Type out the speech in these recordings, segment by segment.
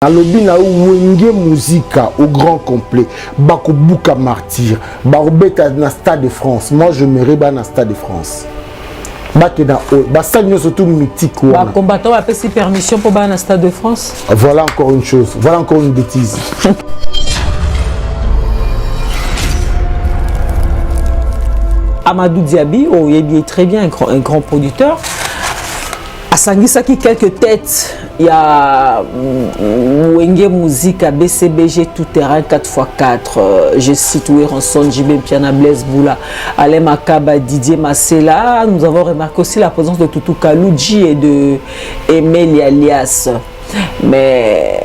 Alobi na wenge musica au grand complet. Bakubuka martyr. Barobeta na Stade de France. Moi je me reba na Stade de France. Bakena o. Basagno surtout mythique. Ba combattant a pris permission pour ba na Stade de France. Voilà encore une chose. Voilà encore une bêtise. Amadou Diaby, oh, il est très bien un grand producteur. À Sangisaki, quelques têtes. Il y a Wenge Musique à BCBG tout terrain 4x4. Je cite Weranson, Jibem Piana, Blaise Boula, Alain Makaba, Didier Massela. Nous avons remarqué aussi la présence de Toutou Kalouji et de Emel Alias. Mais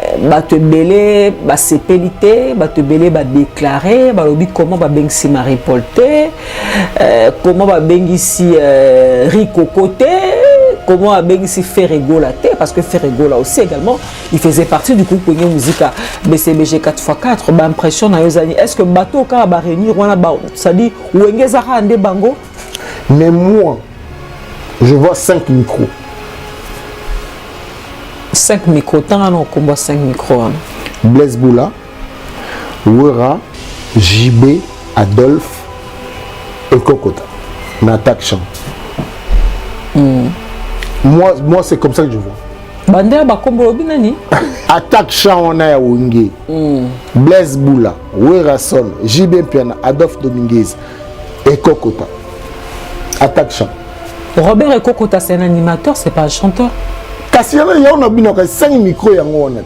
te belé ba sépélité te belé ba déclaré ba lobi comment ba bengsi Marie Polté comment ba bengisi Rico Côté comment ba bengsi Ferregola parce que Ferregola aussi également il faisait partie du groupe Wenge Musica BCBG 4x4 ba impression na yozani est-ce que bateau ka ba réunir wana ba ça dit Wenge zaka ande bango mais moi je vois 5 micros. 5 micros, tant on combat 5 micros. Blaise Boula, Wera, JB, Adolphe et Kokota. N'attaque chant. Moi c'est comme ça que je vois. Bandera Bakombo Binani. Attaque chant on a ya Wenge. Blaise Boula, Wera Son, JB Piana, Adolphe Dominguez et Kokota. Attaque chant. Robert et Kokota c'est un animateur, c'est pas un chanteur. Kasi yana ya on a bino ka 5 micros yango honnête.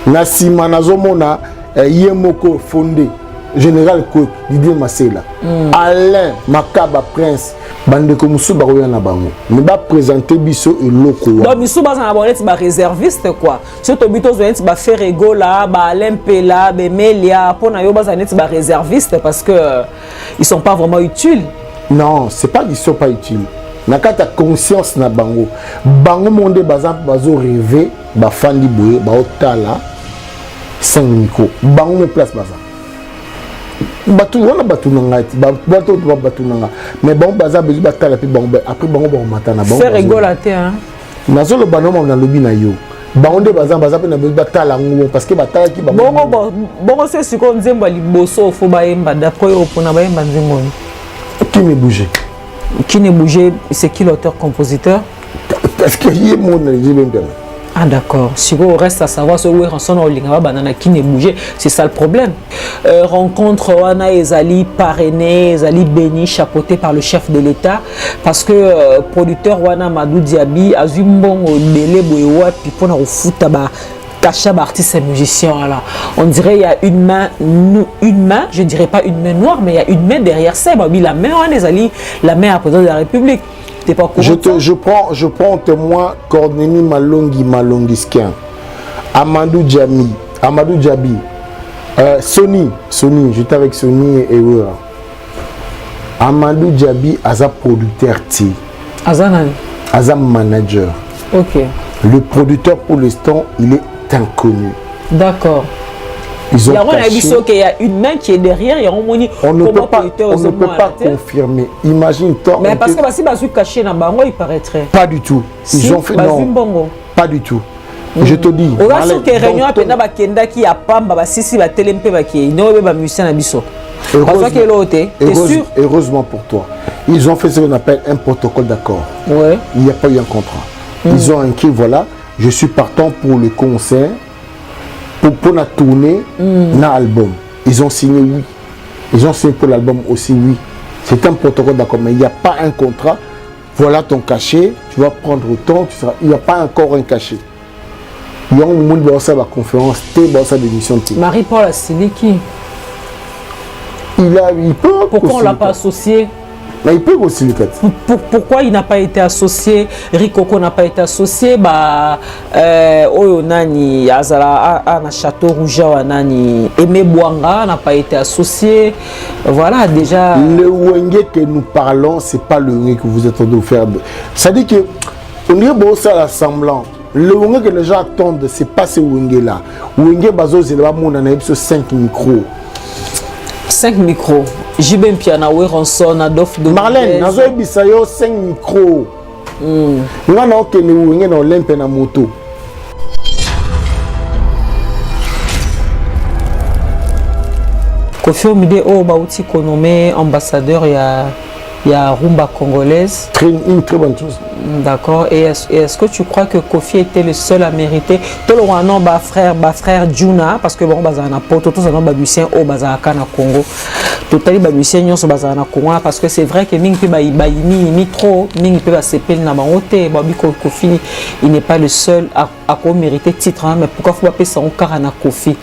Na sima nazomona Yemoko fondé général Côte Didier Massela. Alain Makaba Prince bande ko musu ba koya na bango. Ne ba présenter biso eloko. Donc musu ba na bonnet ba réserviste quoi. Surtout bito zoenti ba Ferregola, ba Alain Pela, ba Melia pona yo ba zanet ba réserviste parce que ils sont pas vraiment utiles. Non, c'est pas qu'ils sont pas utiles. Nakata conscience na bango bango monde bazam bazo rêver ba fandi boye ba otala 5 micros bango me place bazam batu wana batu ngati batu batu nanga mais bango bazam bezu batala puis bango après bango ba matana bango faire rigoler hein nazolo banoma na lobi na yo bango nde bazam pe na bezu batala ngo parce que batala ki bango bongo c'est ce qu'on nzembo liboso fo ba yemba d'après opona ba yemba nzembo qui me bouger. Qui ne bougeait, c'est qui l'auteur-compositeur? Parce que y est mon Ah d'accord. Si vous reste à savoir ce où est rançon banana qui ne bougeait, c'est ça le problème. Rencontre Wana Ezali parrainé, Ezali béni, chapeauté par le chef de l'État, parce que producteur Wana Madou Diaby a eu bon délai boyewa puis pour nous foutre Kacha artiste et musicien là. On dirait il y a une main, je dirais pas une main noire, mais il y a une main derrière ça. Bah oui, la main on est allé, la main à président de la République. T'es pas au courant? Je prends témoin Cornélie Malongisquin, Amadou Diaby, Sony, j'étais avec Sony et Wera. Amadou Diaby Aza producteur T. Aza manager. Ok. Le producteur pour l'instant il est inconnu. D'accord. Ils ont il y a une main qui est derrière, on ne peut pas confirmer. Imagine-toi. Mais parce que si Bazou caché dans Bango, il paraîtrait. Pas du tout. Ils ont fait non. Pas du tout. Je te dis. On a su que réunion à Pena Bakenda qui a Pamba, Sisi, Telempe, Baki, non, mais musicien à Bisso. Heureusement pour toi. Ils ont fait ce qu'on appelle un protocole d'accord. Ouais. Il n'y a pas eu un contrat. Ils ont inquiet, voilà, je suis partant pour le concert, pour la tournée, dans l'album. Ils ont signé oui. Ils ont signé pour l'album aussi oui. C'est un protocole d'accord, mais il n'y a pas un contrat. Voilà ton cachet, tu vas prendre autant, il n'y a pas encore un cachet. Il y a un moment où ça va conférence, ça d'émission. Marie-Paul a signé qui? Il peut. Pourquoi on ne l'a pas associé? Mais il peut aussi le fait. Pourquoi il n'a pas été associé? Rikoko n'a pas été associé. Oyonani Azala na Château Rouge Nani Aimé Bouanga n'a pas été associé. Voilà déjà. Le Wenge que nous parlons, c'est pas le Wenge que vous êtes en train de faire. Ça dit que on dirait bon ça l'assemblant. Le Wenge que les gens attendent, c'est pas ce Wenge là. Wenge bazo c'est là mon analyse 5 micros. 5 micros. Jibem Piana, Weranson, Adolphe de Marlène, nazo bisayo 5 micros. Nga na okene wenge na Olympe na moto. Kofi Olomide oh bauti nommé ambassadeur il y a rumba congolaise. Une très bonne chose. D'accord. Et est-ce que tu crois que Kofi était le seul à mériter? Tout le monde frère Juna parce que bon bazana poto tous les musiciens au bazaka na Congo. Tout les musiciens nyonso bazana Congo parce que c'est vrai que mingi pe ni trop mingi pe ba sepel na bangote babi Kofi il n'est pas le seul à mériter titre hein, mais pourquoi faut pas payer son car na Kofi?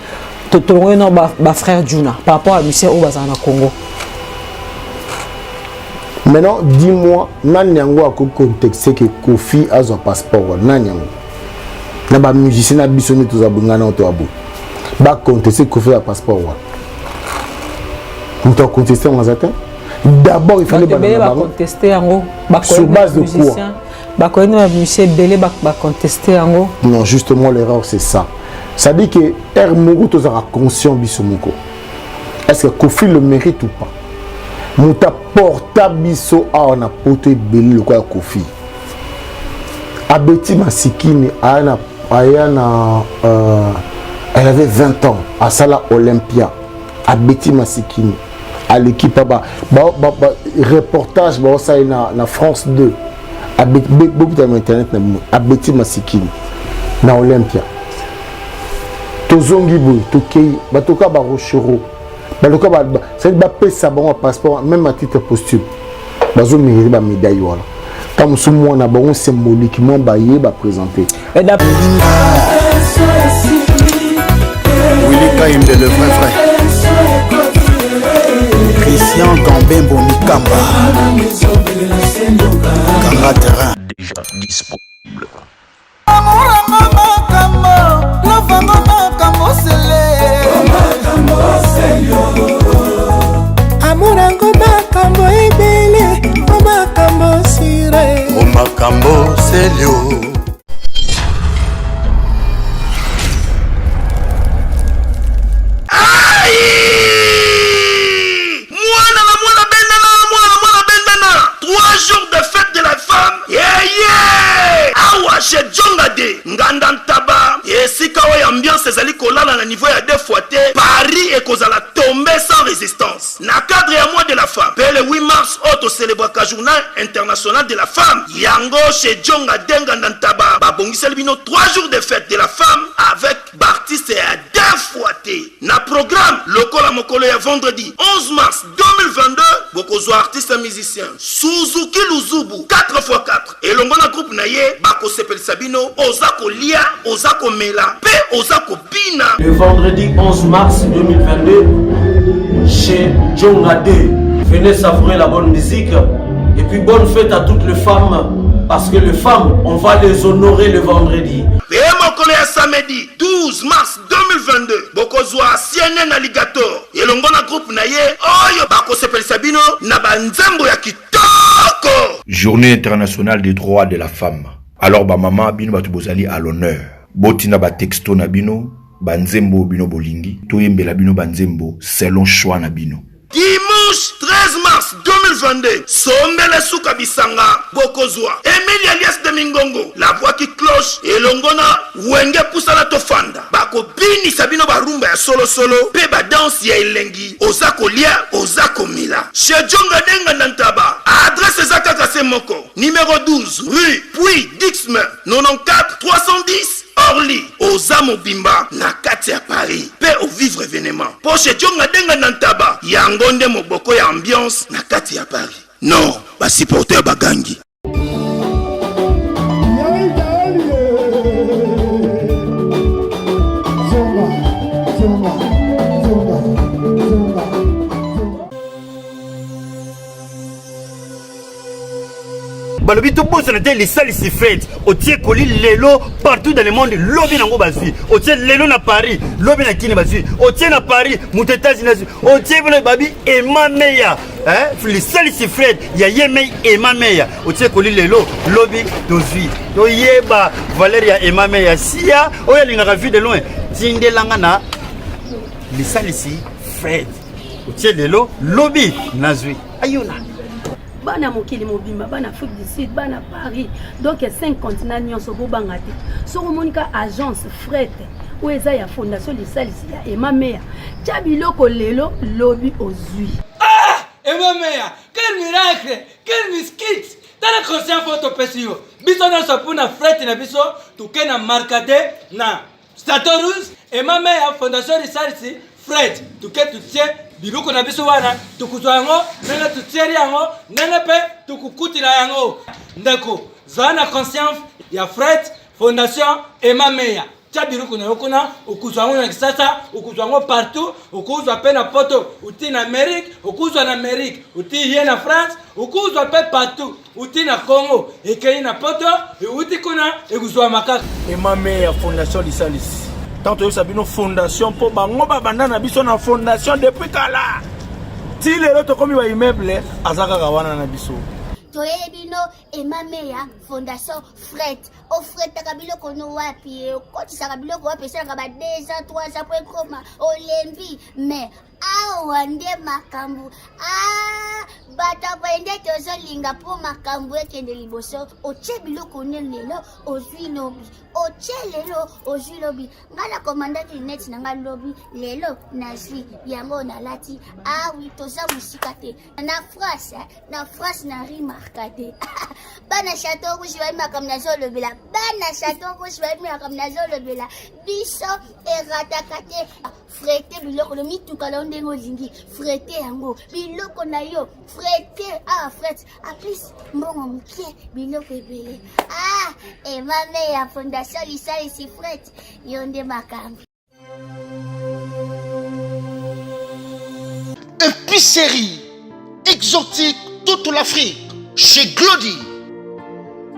Tout le monde ba frère Juna par rapport à musiciens au bazana Congo. Maintenant, dis-moi, Nanyango a quoi contexte que Kofi a son passeport. Nanyango. Na ba musicien na bisoni tous abungana to abu. Ba contexte Kofi a passeport. On t'a contesté en matin. D'abord, il fallait contester en sur base de quoi? Ba connait musicien belé ba contester en non, justement l'erreur c'est ça. Ça dit que Hermourou tous a conscient bisomoko. Est-ce que Kofi le mérite ou pas? Mouta portable biso a on a porté belé le quoi Kofi. Abeti Masikini elle avait 20 ans à Sala Olympia. Abeti Masikini à l'équipe reportage ça na France 2. Abeti beaucoup dans internet na Abeti Masikini na Olympia. Tozongi boy tokei batoka ba rochero. Baloka ba c'est ba pesa bon passeport même à titre posthume. Bazo mériter ba médaille wala. Comme ce mois na bon symboliquement ba yé ba présenter. Willy Kaïm de le vrai frère. Christian Gambembo Mikamba. Kanga terrain déjà disponible. Amurango makambo ebele, makambo sire. O makambo selio. Chez Djongade, Ngandantaba, et si kawa ambiance ezali kolala na niveau ya deux fois Paris et kozala tombé sans résistance. Na cadre ya mois de la femme, le 8 mars, auto célébraka journal international de la femme. Yango chez Djongade, Ngandantaba, babongisa libino 3 jours de fête de la femme avec Bartiste et à deux fois Na programme, lokola mokolo ya vendredi 11 mars 2022, bokozo artiste musicien Suzuki Luzubu 4x4 et longona groupe naye bako sepel Sabino Ozako Lia Ozako Mela P Ozako Pina. Le vendredi 11 mars 2022 chez Djongade, venez savourer la bonne musique et puis bonne fête à toutes les femmes parce que les femmes on va les honorer le vendredi. Et mokolo ya samedi 12 mars 2022 bokozo CNN Alligator et longona groupe naye oyo bako sepel Sabino na banzembo ya kitoko. Journée internationale des droits de la femme. Alors ba maman bino batu bozali à l'honneur. Botina ba texto na bino, banzembo bino bolingi, toyembela bino banzembo selon choix na bino. Dimanche 13 mars 2022, Sombele Souka Bisanga, Bokozwa, Emilie Alias de Mingongo, La Voix qui cloche, et Longona, Wenge Poussala Tofanda, Bako Bini Sabino Barumba ya Solo Solo, Peba Danse ya Elengi, Ozako Lia, Ozako Mila. Chez Djonga Denga Nantaba, adresse Zaka Kasemoko, numéro 12, rue Puy Dixme, 94 310. Orly, Ozamo Bimba, na kati ya Paris, pe au vivre événement. Poche Djonga Denga Nantaba, Yangonde Moboko ya ambiance, na kati ya Paris. Non, ba supporter bagangi. Balobi to bosse na les salles si fête. Otie koli lelo partout dans le monde. Lobi nango bazui. Otie lelo na Paris. Lobi na kini bazui. Otie na Paris. Mutetazi na zui. Otie bolo babi ema meya. Les salles si fête. Ya yemei ema meya. Otie koli lelo. Lobi dozui. To yeba Valeria ema meya. Sia. Oya linga ravi de loin. Tinde langa na. Les salles si fête. Otie lelo. Lobi nazui. Ayona. Bana mokili mobimba bana Afrique du Sud bana Paris donc 5 continents nyonso bobanga te soko monika agence fret oyo eza ya fondation lisalisi ya Emma Meya tia biloko lelo lobi ozwi. Emma Meya, quel miracle, quel miskit. Tala conscient photo pesio. Biso na sapuna frette na biso tuke na markate na Statorus Emma Meya fondation lisalisi Fred tuke tutie biloko na biso wana tukuzwa yango nene tutieri yango nene pe tukukutila yango ndeko zana conscience ya Fred fondation Emma Meya tia biloko na yokuna ukuzwa yango na kisasa ukuzwa yango partout ukuzwa pe na poto uti na Amérique ukuzwa na Amérique uti ye na France ukuzwa pe partout uti na Congo ekei na poto uti kuna ekuzwa makaka Emma Meya fondation lisalisi tant que sabino fondation pour bango babanda na biso na fondation depuis kala ti lelo to komi ba immeuble azaka kawana na biso toyebino Emma Meya fondation Fred o Fred takabilo kono wapi koti sakabilo ko wapi sanga ba 2 ans 3 ans pour koma olembi mais awa nde makambu bata bende tozo linga po makambu ekende liboso oche biloko ne lelo ozwi lobi oche lelo ozwi lobi ngala komandaki net na nga lobi lelo nazwi yango na lati oui toza musika te na France na rimarkate bana chateau rouge ba makam na zolo bela bana chateau rouge ba makam na zolo bela biso eratakate frete biloko lo mitukala ndengo zingi frete yango biloko na yo frete frete aplis mbongo mkie biloko ebele Emma Meya fondation lisalisi frete yonde makambi. Épicerie exotique toute l'Afrique chez Glody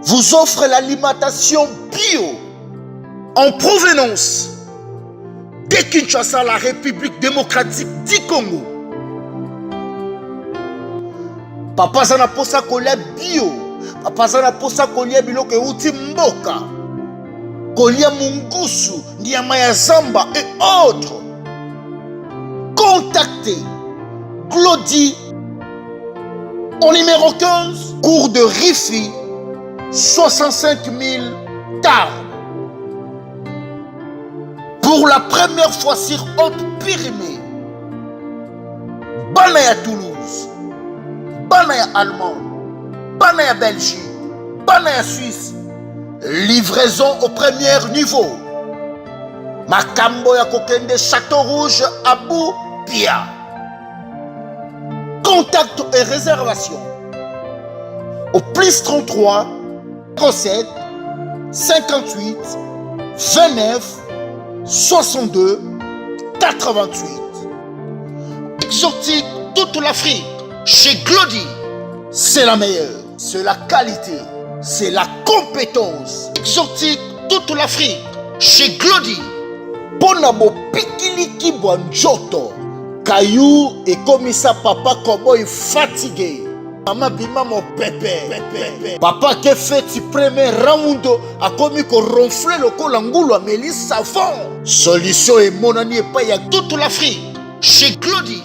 vous offre l'alimentation bio en provenance de Kinshasa, la République démocratique du Congo. Papa zana posa kolia bio, papa zana posa kolia biloko euti mboka, kolia mungusu, nyama ya zamba et autres. Contactez Glody au numéro 15, cours de Rifi, 65 000 Tarbes. Pour la première fois sur Haute-Pyrénées, Banaya Toulouse, Banaya Allemagne, Banaya Belgique, Banaya Suisse, livraison au premier niveau. Makambo ya Kokende Château Rouge Abou Pia. Contact et réservation au plus 33 07 58 29 62 88. Exotique toute l'Afrique chez Glody, c'est la meilleure, c'est la qualité, c'est la compétence. Exotique toute l'Afrique chez Glody. Bonabo pikiliki bonjoto. Caillou et commissaire papa cowboy fatigué. Maman bima mon pépé. Papa qui fait le premier round a commis qu'on ronfle le col angoulou à Mélis savon. Solution et mon ami et pas y a toute l'Afrique. Chez Glody.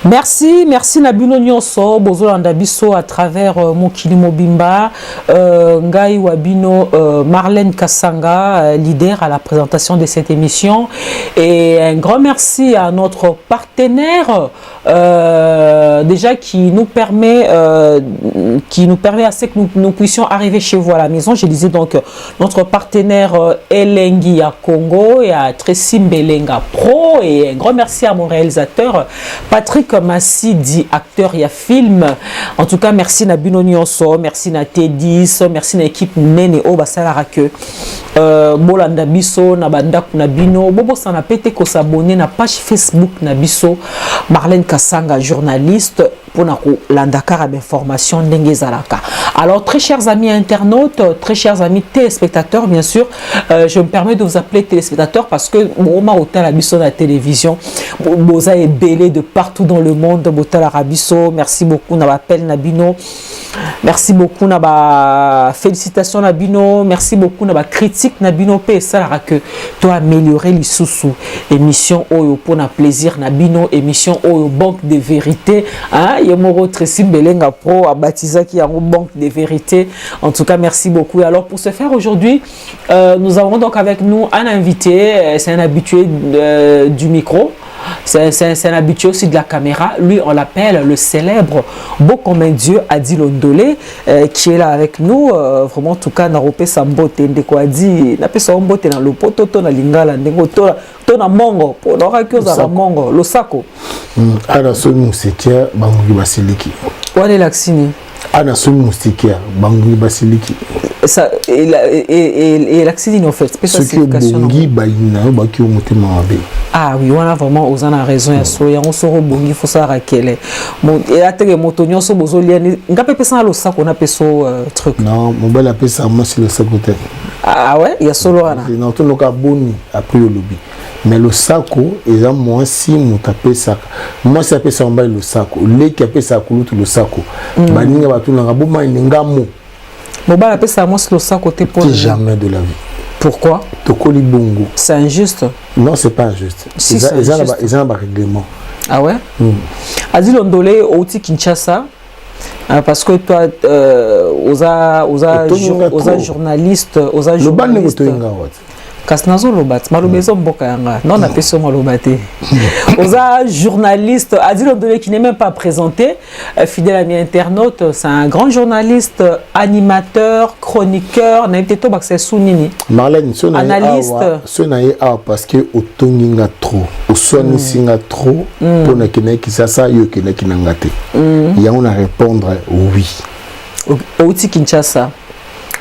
Merci Nabino Nyonso, Bozolanda Biso à travers Mokili Mobimba, Ngai Wabino, Marlène Kassanga, leader à la présentation de cette émission. Et un grand merci à notre partenaire, déjà qui nous permet à ce que nous puissions arriver chez vous à la maison. Je disais donc notre partenaire Elengi à Congo et à Tracy Mbelenga Pro. Et un grand merci à mon réalisateur Patrick Massidi, acteur et film. En tout cas, merci na Bino Nyonso, merci na T10, merci na équipe Nene Obasala que Bolanda Biso, na Banda na Bino, Bobo sana pété ko s'abonner na page Facebook na Biso, Marlène Kassanga, journaliste pour na landakar d'information Nengezalaka. Alors, très chers amis internautes, très chers amis téléspectateurs, bien sûr, je me permets de vous appeler téléspectateurs parce que Moma Hotel Abisso la télévision, Boza est belé de partout dans le monde, Botal Arabiso, merci beaucoup, on appelle Nabino. Merci beaucoup Naba, félicitations Nabino, merci beaucoup Naba critique Nabino P ça que toi améliorer les sous émission Oyo pour na plaisir Nabino émission Oyo banque de vérité hein Yemoro Tracy Belenga Pro a baptisé qui a une banque de vérité. En tout cas merci beaucoup. Et alors pour ce faire aujourd'hui nous avons donc avec nous un invité, c'est un habitué du micro. C'est un habitué aussi de la caméra. Lui, on l'appelle le célèbre beau comme un dieu Adil Ondolé qui est là avec nous. Vraiment, en tout cas, Naropé Sambote, Ndekwadi, Napé Sambote dans le poto, Tona Lingala, Tona Mongo, pour n'aura que ça Mongo, le Sako. Ana Soy Moustiquaire, Bangoui Basiliki. Où est l'accini? Ana Soy Moustiquaire, Bangoui Basiliki. Et l'accini, en fait, ce qui est Bongi, Baïna, Baki Omote Marabe. Ah oui, on a vraiment osé raison. Il y a un soro Bongi, il faut ça raquer. Et à tes motonnions, so bozoliani, n'a pas ça le sac, on a fait ce truc. Non, mon bel appelle ça, moi, c'est le sac côté. Ah ouais, il y a solo Anna. Non, tout le monde a boni après le lobby. Mais le saco, ils ont moins si mon tapé sac. Moi, c'est appelé ça en bas le saco. Les qui appellent ça l'autre le saco. Baninga va tout le monde, il y a un mot. Bon, bah, appelle ça, moi, c'est le sac côté pour. Jamais de la vie. Pourquoi? Tokoli Bongo. C'est injuste. Non, c'est pas injuste. Si, ils ont un règlement. Ah ouais? Adil Ondolé, Outi Kinshasa. Parce que toi, aux journalistes, le ban de Kasnazo Lobat, Malobezo Mbokayanga, non, on a fait ça Malobate. Aux journalistes, Adil Ondolé qui n'est même pas présenté, fidèle ami internaute, c'est un grand journaliste, animateur, chroniqueur, n'a été tout c'est Sounini. Marlène, analyste. Ce n'est pas parce que au tonginga trop, au soigné singa trop, pour ne qui ça yo qui n'angate. Il y a on a répondre oui. Outi Kinshasa.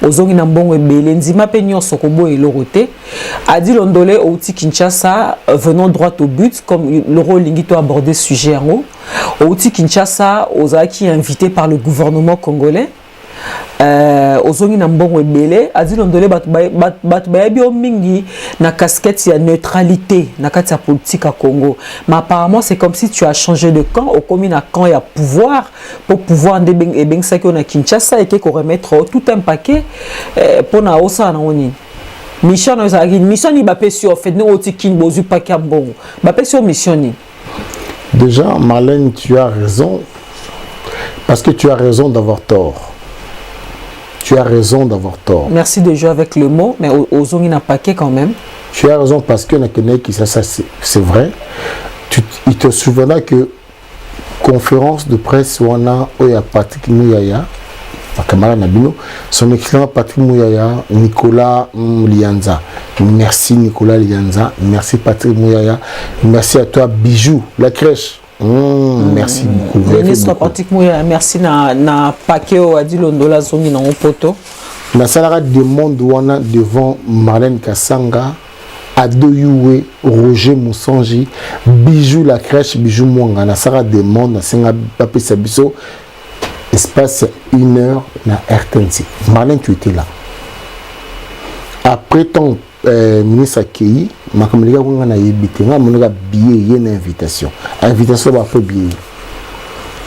Ozongi na mbongo ebele nzima pe nyonso kobo elorote Adil Ondolé Outi Kinshasa venons droit au but comme le rôle lingito abordé sujet en haut Outi Kinshasa ozaki invité par le gouvernement congolais ozongi na mbongo ebele Adil Ondolé bat bayebi mingi na casquette ya neutralité na kati ya politique à Congo mais apparemment c'est comme si tu as changé de camp au commun à camp ya pouvoir pour pouvoir ndebeng ebeng ça que na Kinshasa et que remettre tout un paquet pour na osa na oni mission na zaki mission ni ba pesio fait no oti kin bozu paquet mbongo ba pesio mission ni. Déjà Marlène tu as raison parce que tu as raison d'avoir tort. Tu as raison d'avoir tort. Merci de jouer avec le mot, mais aux ongis n'a paquet quand même. Tu as raison parce que ça c'est vrai. Il te souviendra que conférence de presse où on a Patrick Mouyaya, camarade Nabino, son excellent Patrick Mouyaya, Nicolas Lianza. Merci Nicolas Lianza, merci Patrick Mouyaya, merci à toi Bijou, la crèche. Merci beaucoup. Ministre Patrick Mouyaya, merci na paquet au Adil Ondolé zongi na poto. Na salara demande wana devant Marlène Kassanga, Adoyoué, Roger Moussangi, Bijou la crèche, Bijou Mwanga. Na salara demande na senga pape sabiso espace 1 heure na RTNC. Marlène tu étais là. Après ton ministre accueilli, ma communication on a évité, on a billet, une invitation va faire billet.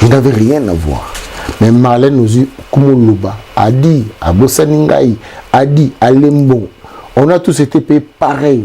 Je n'avais rien à voir. Mais Marlène nous dit Kumuluba, Adi, Abosaningai, Adi, Alembo. On a tous été payés pareil.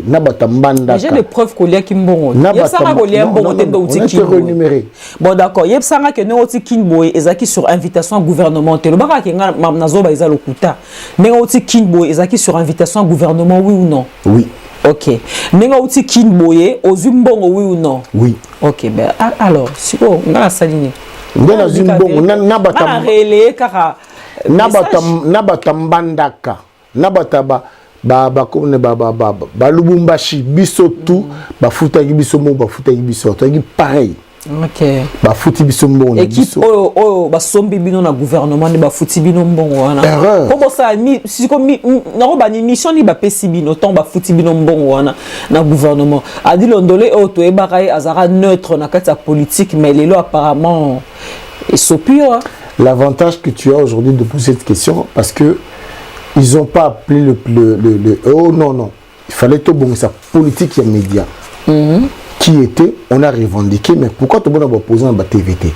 J'ai des preuves qu'on y a Kimbongo. Il y a ça qu'on y a renuméré. Bon d'accord, il y a ça que nous aussi Kimboy ezaki sur invitation gouvernementale. Le bara kenga mamnazoba eza lokuta. Nenga aussi Kimboy ezaki sur invitation gouvernement oui ou non? Oui. OK. Nenga aussi Kimboy ozumbongo oui ou non? Oui. OK, ben alors, si on a saligné. Ngena zumbongo nabatam. Relé kara. Nabatam bandaka. Nabataba comme Lubumbashi biso tout bafuta biso mo bafuta biso to pareil. OK. Bafuti biso mo équipe basombi bino na gouvernement ni bafuti bino mbongo wana. Comment ça si comme na ba ni mission ni ba pesi bino ton bafuti bino mbongo wana na gouvernement. Adil Ondolé to e barai azara neutre na kati ya politique mais lelo apparemment et sopio. L'avantage que tu as aujourd'hui de poser cette question parce que ils n'ont pas appelé le oh non, il fallait tout bon sa politique et média qui était, on a revendiqué, mais pourquoi tout le monde a opposé à la TVT?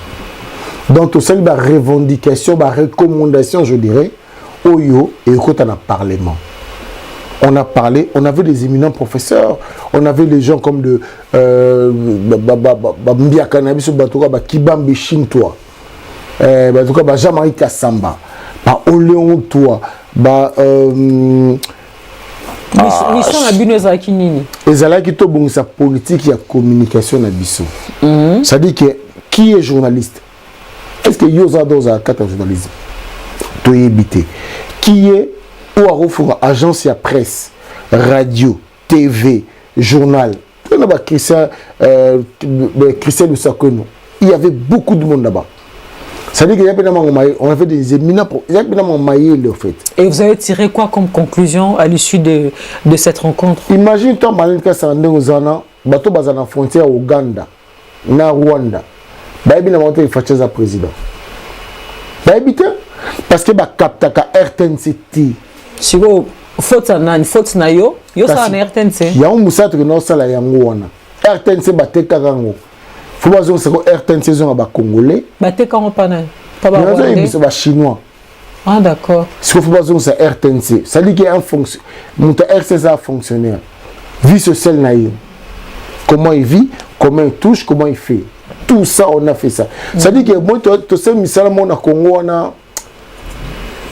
Donc, tout ça, il y a revendication, recommandation, je dirais, Oyo et au côté d'un parlement. On a parlé, on avait des éminents professeurs, on avait des gens comme de Mbia Cannabis, Kibambi Shintoa, Jean-Marie Kassamba, Oléon Toa, mission na bino ezalaki nini? Ezalaki to bongisa politique ya communication na biso. C'est-à-dire que qui est journaliste? Est-ce que yoza doza kata journalisme? To yebité. Qui est ou à refaire agence ya presse, radio, TV, journal. On a Christian Lusakono. Il y avait beaucoup de monde là-bas. Ça veut dire qu'il y a on avait des éminents pour maillé en fait. Et vous avez tiré quoi comme conclusion à l'issue de cette rencontre? Imagine toi Malin Kassandé aux Zana, bateau bazan en frontière au Ouganda, na Rwanda. Baïbi n'a pas été fâché à président. Baïbi parce que ba captaka RTNC. Si vous faute na yo ça na RTNC. Ya un musatre que non sala yango wana. RTNC bateka rango. Faut pas dire que RTNC sont ba congolais. Bateka en pana. Pas ba rwandais. Ils sont chinois. Ah d'accord. Ce qu'il faut pas dire c'est RTNC. Ça dit qu'il y a un fonctionnaire. Mon RTNC a fonctionnaire. Vie sociale naïe. Comment il vit, comment il touche, comment il fait. Tout ça on a fait ça. Ça dit que moi tu sais misalement na Congo on a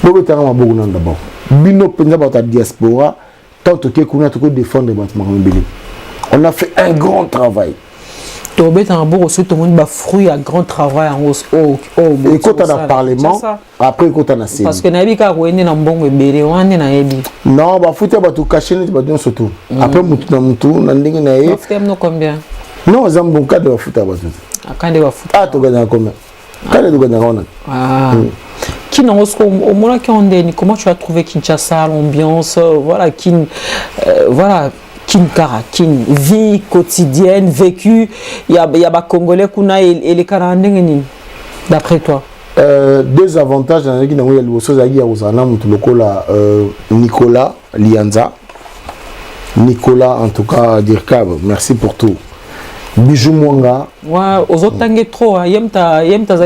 beaucoup d'abord. Bino penza ba ta diaspora tant que kuna to défendre bâtiment mbele. On a fait un grand travail. Tobet en beau aussi tout le monde ba fruit à grand travail en et quand on a parlement après quand on a série. Parce que nabi ka wende na mbongo ebele wane na yebi. Non ba futa ba to cacher ni ba don surtout. Après mutu na ndenge na ye. Futa no combien? Non, ça me cadre de futa ba tout. Akande ba futa. Ah to gana combien? Kale to gana ona. Ah. Comment tu as trouvé Kinshasa, l'ambiance, voilà, Kin, vie quotidienne, vécu, il y a des Congolais et les Canadiens, d'après toi? Deux avantages, il y a Nicolas Lianza. Nicolas, en tout cas, Dirkab, merci pour tout. Bijou Mwanga. Ouais, aux autres tangues trop, yem ta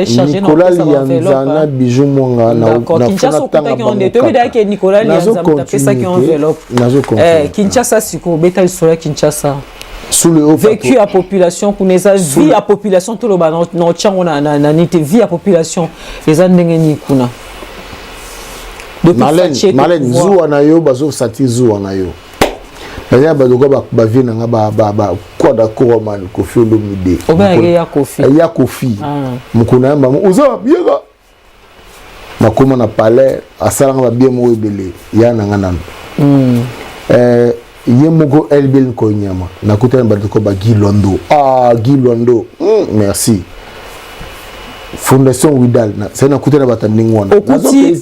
chargé dans Nicolas Lianza, Bijou Mwanga. D'accord, Kinshasa au contact on est. Tu veux dire que Nicolas Lianza t'a fait ça qui enveloppe. Kinshasa siko beta sur Kinshasa. Sous le haut vécu à population pour les vie à population tout le bas non tiens on a nité vie à population les andengeni kuna. Malène zou anayo bazo sati zou anayo. D'ailleurs, ba vie na ba quoi d'accord man Kofi Olomide. Oba ya Kofi. Ya Kofi. Mukuna mba oza biega. Makoma na palais asala ba bien mo ebele ya nanga nan. Yemogo Elbel Konyama. Na kutana ba ko ba Gilondo. Ah Gilondo. Merci. Fondation Widal, c'est un côté de la Batandingwana. Okuti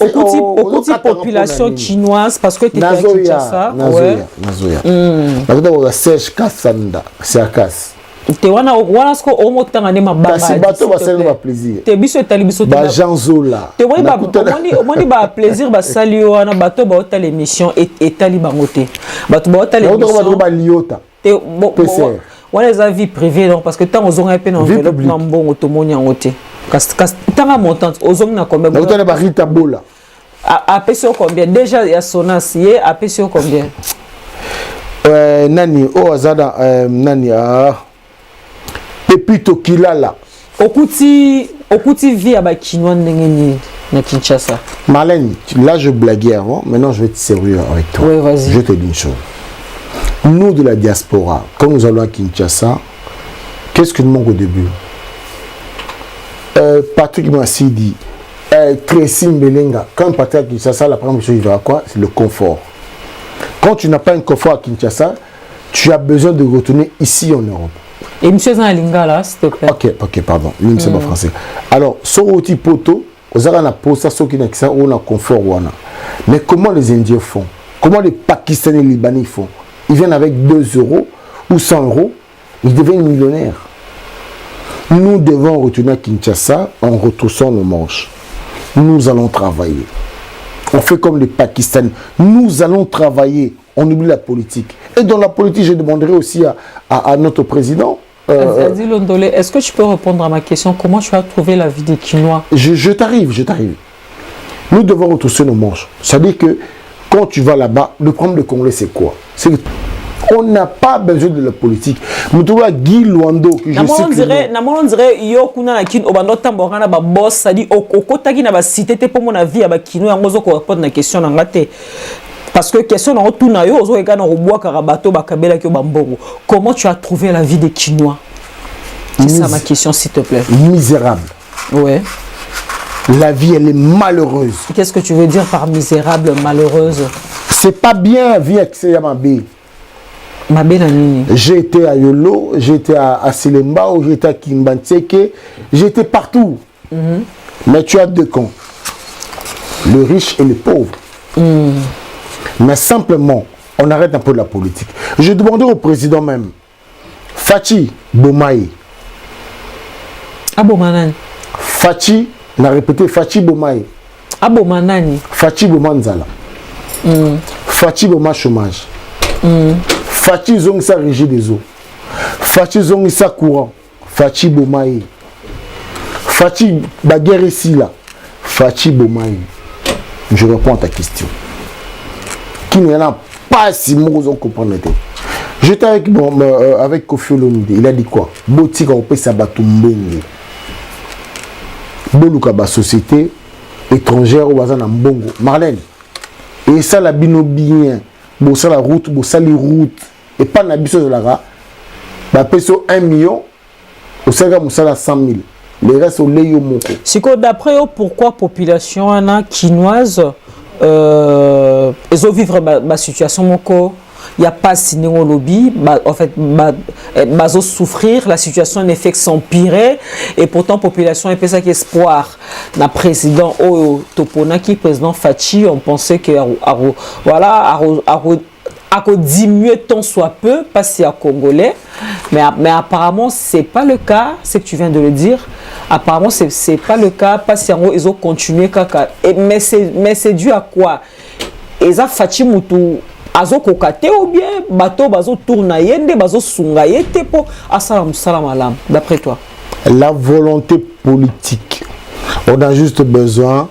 population chinoise parce que tu es à Kinshasa. Nazoya. Parce que tu as Serge Kassanda, Serkas. Tu wana sko omo tanga ma baba. Si bateau va se faire plaisir. Te biso tali biso ba Jean Zola. Te woni ba plaisir ba sali wana bateau ba hôtel émission et tali bangote. Bateau ba hôtel émission. Ba liota. Te PCR. Wana les avis privés donc parce que tant aux ont peine enveloppe na mbongo to moni angote. Tant montante aux hommes na combien? Vous avez Rita Bola. À PCO combien? Déjà il y a Sonas hier à PCO combien? Nani o azada nani Pepito Kilala. Okuti vit à Bakinois ndengeni na Kinshasa. Marlène, là je blaguais avant, maintenant je vais être sérieux avec toi. Oui, vas-y. Je te dis une chose. Nous de la diaspora, quand nous allons à Kinshasa, qu'est-ce que nous manque au début? Patrick Massi dit, Tracy Mbelenga, quand Patrick à Kinshasa, la première chose il verra quoi? C'est le confort. Quand tu n'as pas un confort à Kinshasa, tu as besoin de retourner ici en Europe. Et monsieur Zanlinga là, s'il te plaît. Ok, pardon, lui c'est pas français. Alors, sur le petit poteau, vous avez un poste, ceux qui n'ont pas un confort. Mais comment les Indiens font? Comment les Pakistanais et les Libanais font? Ils viennent avec 2 euros ou 100 euros, ils deviennent millionnaires. Nous devons retourner à Kinshasa en retroussant nos manches. Nous allons travailler. On fait comme les Pakistanais. Nous allons travailler. On oublie la politique. Et dans la politique, je demanderai aussi à notre président Adi Londolé, est-ce que tu peux répondre à ma question? Comment tu as trouvé la vie des Quinois? Je t'arrive. Nous devons retrousser nos manches. C'est-à-dire que quand tu vas là-bas, le problème de Congolais, c'est quoi? C'est qu'on n'a pas besoin de la politique. Mais tu vois, Guy Luando, que je sais on dirait yo kuna na kin obando tamborana ba boss, ça dit okotaki na ba cité te pour mon avis ba Kino yango zo ko répondre na question na ngate. Parce que question na tout na yo zo eka na roboa karabato ba kabela ki bambongo. Comment tu as trouvé la vie des Quinois? C'est ça ma question, s'il te plaît. Misérable. Ouais. La vie, elle est malheureuse. Qu'est-ce que tu veux dire par misérable, malheureuse? C'est pas bien vie avec Mabé. Mabé Nani. J'ai été à Yolo, j'ai été à Selembao, j'ai été à Kimbantseke, j'ai été partout. Mais tu as deux camps. Le riche et le pauvre. Mais simplement, on arrête un peu la politique. Je demandais au président même, Fachi Bomaye. Ah Bomanani. Fachi, on a répété Fachi Bomaye. Ah Bomanani. Fachi Bomanzala. Fachi Boma chômage. Fachi Zongisa régie des eaux. Fachi Zongisa courant. Fachi Bomaye. Fachi Baguerre ici là. Fachi Bomaye. Je réponds à ta question. Qui n'en a pas si mots comprendre. J'étais avec Kofi Olomide. Il a dit quoi? Botika on peut s'abattre mbongo. Boluka ba société étrangère au bazan mbongo. Marlène. Et ça la bino bien. Bon ça la route, bon ça les routes. Et pas na biso de la ra. Ba peso 1 million. Au saga musala 100 000. Les restes au leyo moko. C'est que d'après eux, pourquoi population ana quinoise ils ont vivre ma situation moko. Il n'y a pas signé au lobby, en fait, bazo souffrir, la situation n'est fait que s'empirer, et pourtant, la population est ça qu'espoir. Le président Topona, qui président Fachi, on pensait que, voilà, à diminuer tant soit peu, pas si à Congolais, mais apparemment, c'est pas le cas, c'est que tu viens de le dire. Apparemment, c'est pas le cas, pas si ils ont continué, mais c'est dû à quoi? Et ça, Fachi Moutou. Azo kokate ou bien bateau bazo tourna yende bazo sunga yete po asalam salam alam d'après toi. La volonté politique. On a juste besoin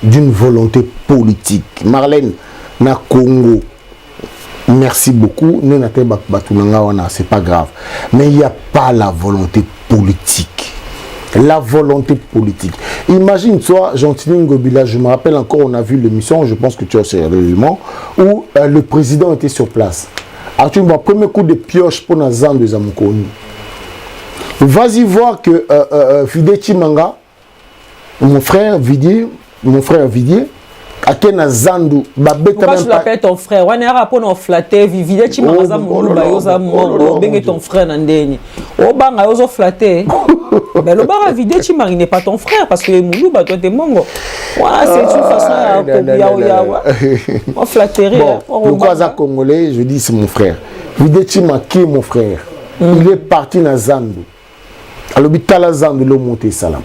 d'une volonté politique. Marlène na Congo. Merci beaucoup. Nous n'avons pas batunanga c'est pas grave. Mais il n'y a pas la volonté politique. La volonté politique. Imagine-toi, Gentini Ngobila, je me rappelle encore, on a vu l'émission, je pense que tu as sérieusement, où le président était sur place. Alors tu vois, premier coup de pioche pour Nazan de Zamukoni. Vas-y voir que Fidé Chimanga, mon frère Vidier, à quel Zandu, pourquoi tu l'appelles ton frère? On a rapport à flatter, Vidier Chimanga, ton frère Nandeni. Oh, banga, oso flatter. Mais le bar à vider, Chimanga n'est pas ton frère parce que Moulou, toi, t'es mongo. Voilà, c'est une façon à flatterer. Pourquoi ça Congolais? Je dis, c'est mon frère. Vidier Chimanga, qui est mon frère? Il est parti dans Zandu. À l'hôpital à Zandu, il a monté Salam.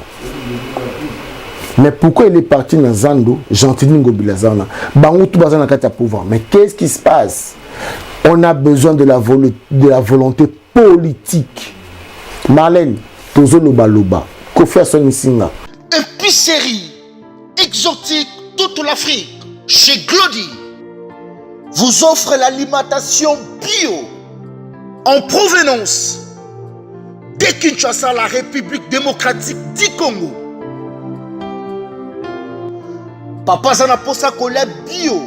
Mais pourquoi il est parti dans Zandu? Gentini Ngobila Zana. Bango tout bazana kata pouvoir. Mais qu'est-ce qui se passe? On a besoin de la volonté politique. Marlène, Tozo Loba Loba, Kofi Asonisinga. Épicerie exotique toute l'Afrique. Chez Glody vous offre l'alimentation bio en provenance de Kinshasa, la République démocratique du Congo. Papa Zana posa kolia bio.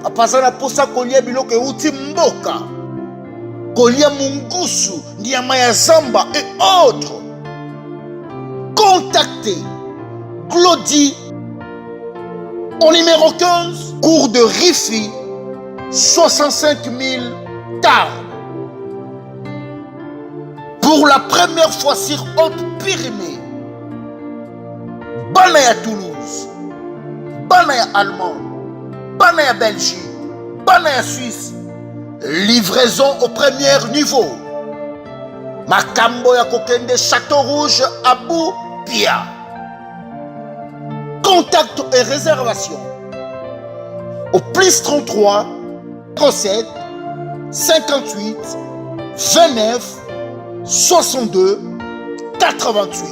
Papa Zana posa kolia biloko uti mboka. Kolia mungusu, nyama ya zamba et autres. Contactez Glody au numéro 15, cours de Rifi, 65 000 Tarbes. Pour la première fois sur Haute-Pyrénées, Banaya Toulouse, Banaya Allemand, Banaya Belgique, Banaya Suisse, livraison au premier niveau. Makambo ya Kokende Château Rouge Abou Pia. Contact et réservation au plus 33 07 58 29 62 88.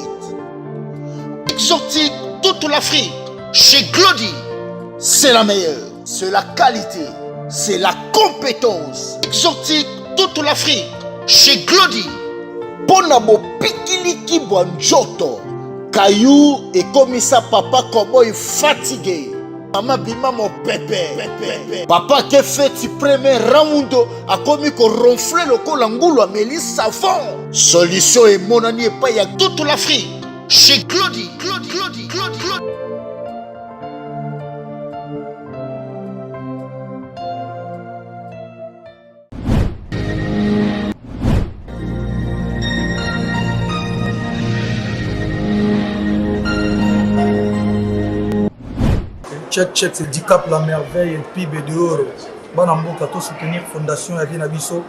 Exotique toute l'Afrique. Chez Glody, c'est la meilleure. C'est la qualité. C'est la compétence. Exotique toute l'Afrique. Chez Glody. Bonabo Pikiliki Bonjoto. Caillou et comme ça papa cowboy fatigué. Maman bima mon pépé. Papa qui fait du premier round a commis qu'on ronfle le colangoulo à Mélis savon. Solution et mon année pas y a toute l'Afrique. Chez Glody. Check, c'est Dicap la merveille et PIB de oro. Banamboka to soutenir fondation ya Viena Biso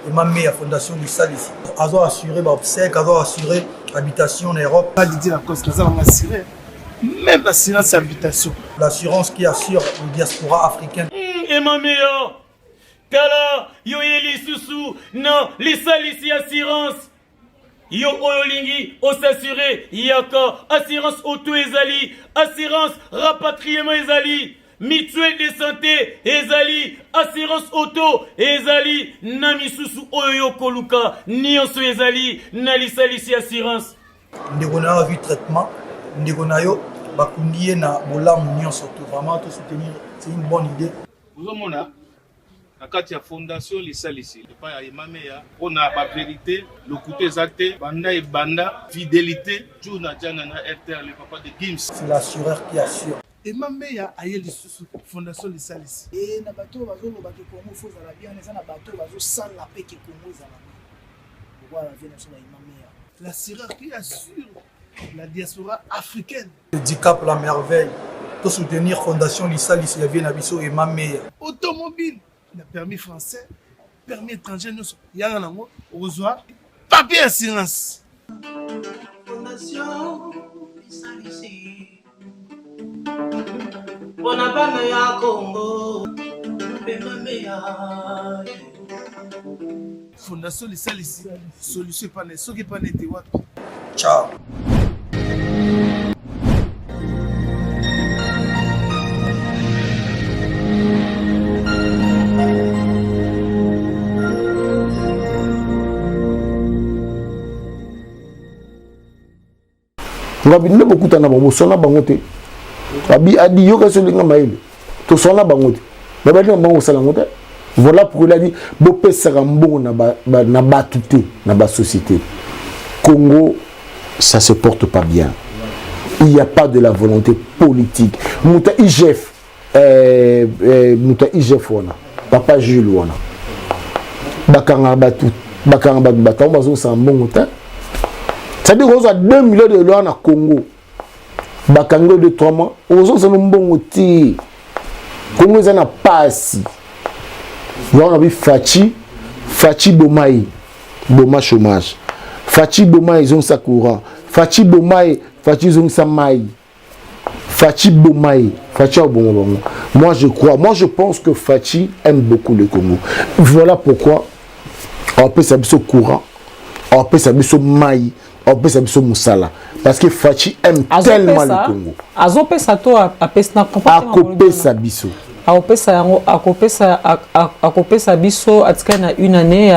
et ma meilleure fondation du Sal ici. Azo assuré obsèque, azo assuré habitation en Europe. Pas dit la cause, ça va assurer. Même l'assurance habitation. L'assurance qui assure la diaspora africaine. Et ma meilleure, Kala, yo yeli susu, non, les Sal ici assurance. Yo oyolingi, o s'assurer, yaka, assurance auto ezali, assurance rapatriement ezali, mutuelle de santé ezali, assurance auto ezali, namisusu oyo koluka, nyonso ezali, nalisalisi assurance. Ndeko na vu traitement, ndeko na yo bakundiye na bolamu nyonso to, vraiment to soutenir, c'est une bonne idée. Vous avez akati ya fondation lisalisi epa ya emameya mpona bavérité lokuta eza te banda ebanda fidélité jour na diana na RTR le papa de Gims. C'est l'assureur qui assure. Emameya aye lisusu fondation lisalisi et na bato bazoloba ke Congo fozala bien eza na bato bazosala pe ke Congo ezala bien voilà Venezuela na Emameya l'assureur qui assure la diaspora africaine. Dicap la merveille to soutenir fondation lisalisi ya Viena Biso et Emameya. Automobile le permis français, permis étranger, nous sommes au revoir, papier assurance. Fondation Lisalisi, Bonabana ya Congo, Emameya. Fondation Lisalisi, solution pas ne, ce qui pas n'était what. Ciao. ngabinde bokutana bango sona bango te abi adi yoka solinga maile to sona bango te babali bango sala ngote. Voilà pourquoi il a dit bopesaka mbongo na batuté na ba société. Congo ça se porte pas bien. Il n'y a pas de la volonté politique. Muta IGF wana papa Jules wana bakanga batu bakanga batu bazo sa mbongo te. C'est-à-dire qu'on a 2 millions de dollars au Congo. Bakango de 3 mois. Aux autres, c'est un bon outil. Congo, ça n'a pas si. On a vu Fachi Bomaï, Boma chômage. Fachi Bomaï, ils ont sa courant. Fachi Bomaï, Fachi ils ont sa maille. Fachi Bomaï, Fachi Bomaï. Moi, je crois, moi, je pense que Fachi aime beaucoup le Congo. Voilà pourquoi on peut s'habiller au courant. On peut s'habiller au maï. On peut s'habiller au moussala. Parce que Fachi aime tellement le Congo. Azope Sato a pesna Akopé Sabiso. Akopé Sabiso atika na une année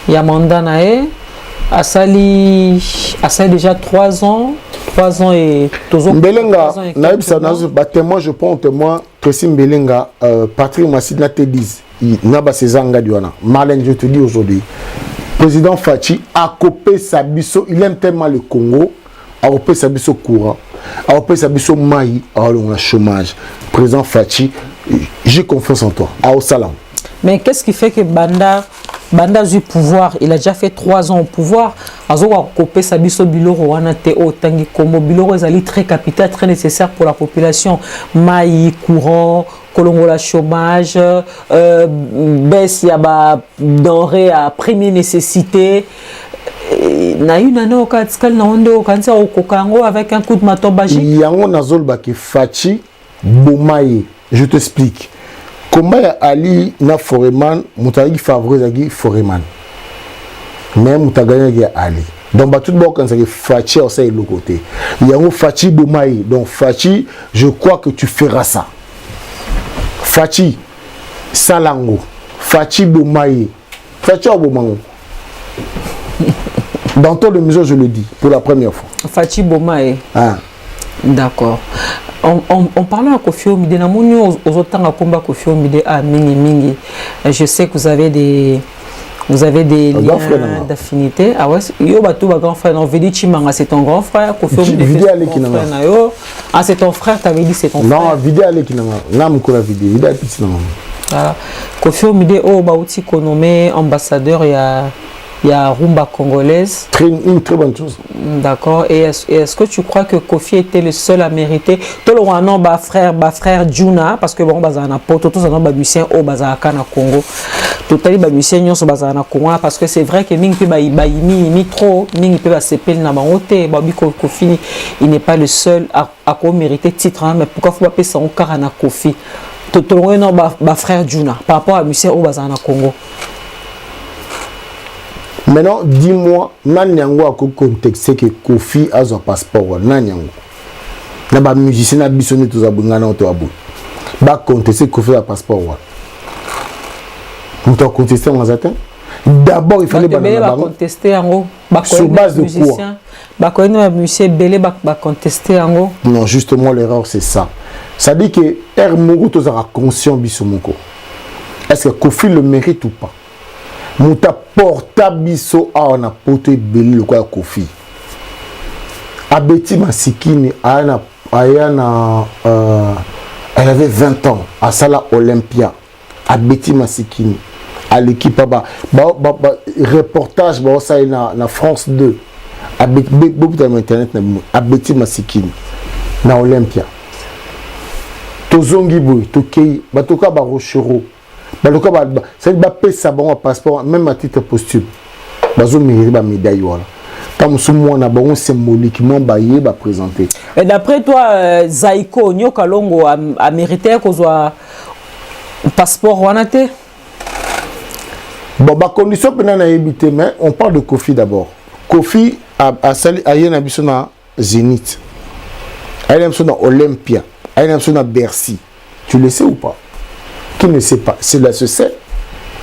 ya mandat na e. Asali déjà 3 ans. 3 ans et toujours. Mbelenga, moi je prends témoin que si Mbelenga, Patrick Massina te dise, Naba Césanga Diwana, Marlène, je te dis aujourd'hui, président Fachi a copé Sabiso, il aime tellement le Congo, a copé Sabiso courant, a copé Sabiso maï, a le chômage. Président Fachi, j'ai confiance en toi, à Osalam. Mais qu'est-ce qui fait que Banda du pouvoir, il a déjà fait 3 ans au pouvoir. Azo a copé Sabiso Biloro wana te o tangi Congo Biloro est très capital, très nécessaire pour la population. Maï, courant, kolongola chômage, baisse ya ba denrée à première nécessité. Na une année au Katskal na onde au Kansa au Kokango avec un coup de marteau magique. Yango nazol baki Fachi Bomaye, je t'explique. Comment Ali na foreman, Moutari favorise Foreman. Même tu as gagné Ali. Donc, tout le monde, quand c'est Fachi, c'est le côté. Il y a un Fachi Boumaï. Donc, Fachi, je crois que tu feras ça. Fachi Salango. Fachi Boumaï. Fachi Boumaï. Dans ton émission, je le dis, pour la première fois. Fachi Boumaï. Ah. D'accord. On parlait à Kofi Olomide. Aux autant à combat Kofi Olomide à Mingi. Je sais que vous avez des liens d'affinité. Ah ouais, yo bato ba grand frère. Non, Vidi Chimanga, c'est ton grand frère. Kofi Olomide, ah, c'est ton frère, t'avais dit c'est ton frère. Non, Vidi Alekinanga. Là, mon collègue Vidi. Vidi Alekinanga. Voilà. Kofi Olomide, oh, bah, outil qu'on nommé ambassadeur, il y a Rumba congolaise. Une très bonne chose. D'accord. Et est-ce que tu crois que Kofi était le seul à mériter? Tout le monde, frère Juna, parce que bon, bazana poto, tout ça, non, musicien au bazaka na Congo. Tout à l'heure, musicien nyon so bazana Congo, parce que c'est vrai que mingi pe mi trop, mingi pe ba sepel na bangote, babi Kofi, il n'est pas le seul à mériter titre, hein, mais pourquoi faut pas payer ça au carana Kofi? Tout le monde, non, frère Juna, par rapport à musicien au bazana Congo. Maintenant, dis-moi, Nanyango a contexte que Kofi a son passeport. Nanyango. Na ba musicien na bisoni tous abungana on to abu. Ba contexte Kofi a passeport. On t'a contesté en zatin. D'abord, il fallait ba contester en gros. Sur base de quoi? Ba connait musicien belé ba contester en gros. Non, justement l'erreur c'est ça. Ça dit que R Mourou tous a conscient bisomoko. Est-ce que Kofi le mérite ou pas? Mouta porta biso a on a poté belé le quoi Kofi. Abeti Masikini elle avait 20 ans à Sala Olympia. Abeti Masikini à l'équipe reportage ça na France 2. Abeti beaucoup dans internet Abeti Masikini na Olympia. Tozongi boy tokei batoka ba rochero. Baloka ba ça va pesa bon passeport même à titre posthume. Bazo mériter ba médaille wala. Tam sumo na bon symboliquement ba yé ba présenter. Et d'après toi Zaiko Nyoka Longo a mérité qu'on soit passeport wanate? Bon ba condition pendant na habité mais on parle de Kofi d'abord. Kofi a sali ayen na biso na Zénith. Ayen na biso na Olympia. Ayen na biso na Bercy. Tu le sais ou pas? Qui ne sait pas, cela se sait,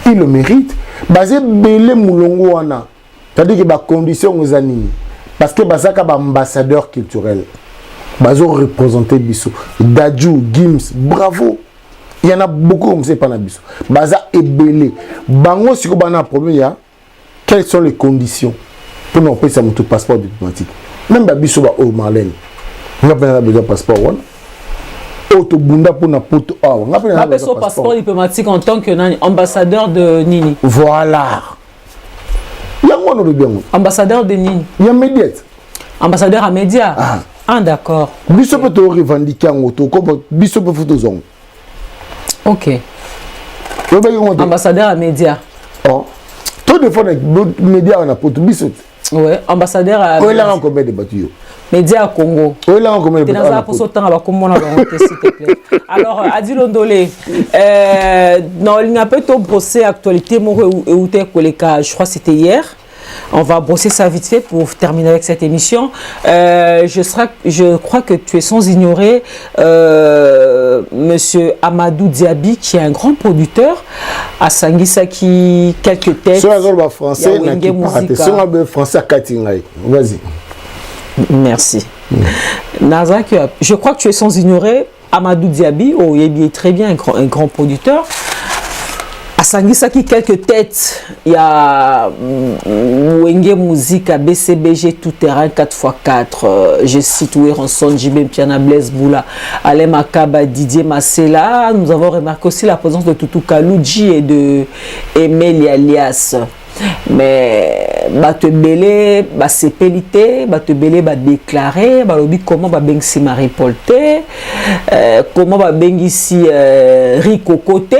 il le mérite. Basé belé moulongo wana, c'est-à-dire que ba condition aux années, parce que basaka ba ambassadeur culturel, bazo représenter biso, Dadju, Gims, bravo. Il y en a beaucoup comme c'est pas na biso. Baza est belé. Bango si ko bana problème ya, quelles sont les conditions pour nous payer ça mon passeport diplomatique. Même ba biso ba au Marlène. On a besoin de passeport wana. Autobunda pour na poto ah on appelle son passeport diplomatique en tant que ambassadeur de Nini. Voilà. Il y a quoi bien ambassadeur de Nini. Il y a médiat. Ambassadeur à média. Ah d'accord. Biso peut te revendiquer en auto comme biso peut photo zone. OK. Ambassadeur à média. Oh. Tout de fois les médias on a poto biso. Ouais, ambassadeur à oh là combien de bateaux. Média à Congo. Oh là combien de bateaux. Pour ce temps alors comment on a s'il te plaît. Alors Adilondolé non, il n'y a pas de procès actualité moi ou je crois c'était hier. On va brosser ça vite fait pour terminer avec cette émission. Je crois que tu es sans ignorer Monsieur Amadou Diaby, qui est un grand producteur à Sangisaki, quelques textes. Sur la français, français vas-y. Merci. Nazak, je crois que tu es sans ignorer Amadou Diaby, il est très bien un grand producteur. À Sangisaki, quelques têtes, il y a Wenge Musique à BCBG tout terrain 4x4. Je cite Weronson, Jibem Piana, Blaise Boula, Alem Akaba, Didier Massela. Nous avons remarqué aussi la présence de Toutou Kalouji et de Emeli Alias. Mais te belé ba sépélité te belé ba déclaré ba lobi comment ba bengsi Marie Polté comment ba bengisi Rico Côté